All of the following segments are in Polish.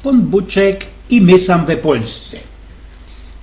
Pan Buczek i my sam we Polsce.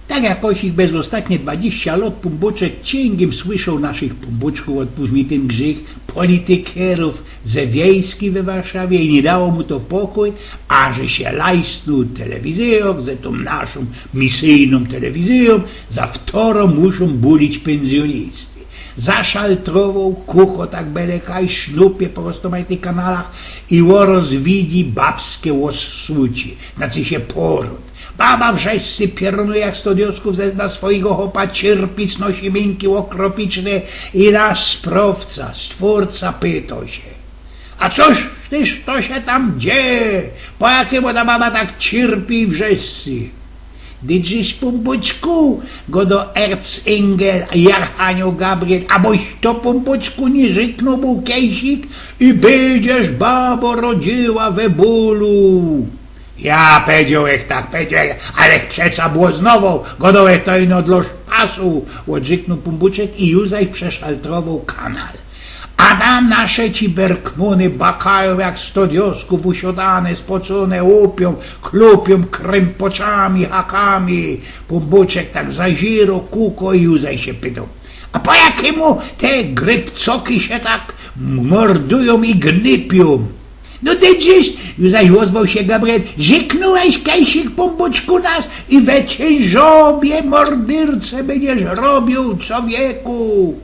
Tak jakoś ich bez ostatnie 20 lat pan Buczek ciągiem słyszał naszych pombuczków, odpuść mi ten grzech, politykerów ze wiejski we Warszawie i nie dało mu to pokój, a że się lajsnął telewizją, ze tą naszą misyjną telewizją, za wtoro muszą bulić pensjonisty. Zaszaltrował, kucho tak belekaj, sznupie po prostu na tych kanałach i rozwidzi babskie łossuci, znaczy się poród. Baba wrześcy piernuje jak stodiosków na swojego chopa cierpi, znosi miękki okropiczne i nasz sprowca, stwórca pyta się. A coż tyż to się tam dzieje? Po jakiemu ta baba tak cierpi wrześcy? Dydżyś pombuczku, go do Erzengel, Jarchanio Gabriel, a boś to pombuczku nie żyknął mu kiejsik i będziesz babo rodziła we bólu. Ja powiedziałeś tak, ale przeca było znowu, godołe to ino dla szpasu, odrzyknął pombuczek i już zaś przeszaltrował kanał. A tam nasze ci berkmuny bakają jak stodiosków usiadane, spocone łupią, klupią krępoczami, hakami. Pombuczek tak zaziro, kuko i już zaś się pytał. A po jakiemu te grypcoki się tak mordują i gnypią? No ty dziś, już zaś ozwał się Gabriel, żyknąłeś kajsik pombuczku nas i we ciężobie mordyrce będziesz robił człowieku.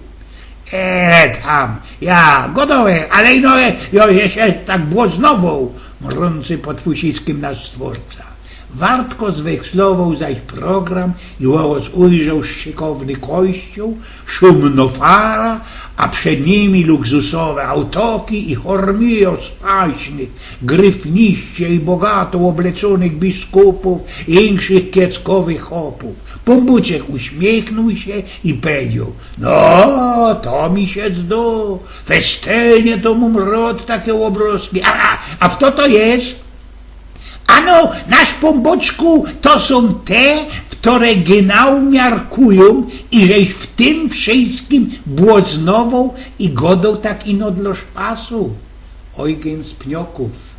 Tam, ja, godowe, ale no, ja się tak było znowu, mrący pod Fusickim nasz stwórca. Wartko zwekslował zaś program i ujrzał szykowny kościół, szumno fara, a przed nimi luksusowe autoki i hormio spaśnych, gryfniście i bogato obleconych biskupów i inszych kieckowych chopów. Pombuczek uśmiechnął się i powiedział, no, to mi się zdo, festenie to mu mrot takie obroski, a kto to jest? Ano, nasz pomboczku to są te, które genau miarkują i żeś w tym wszystkim błoznował i godą tak ino dla szpasu. Eugen z Pnioków.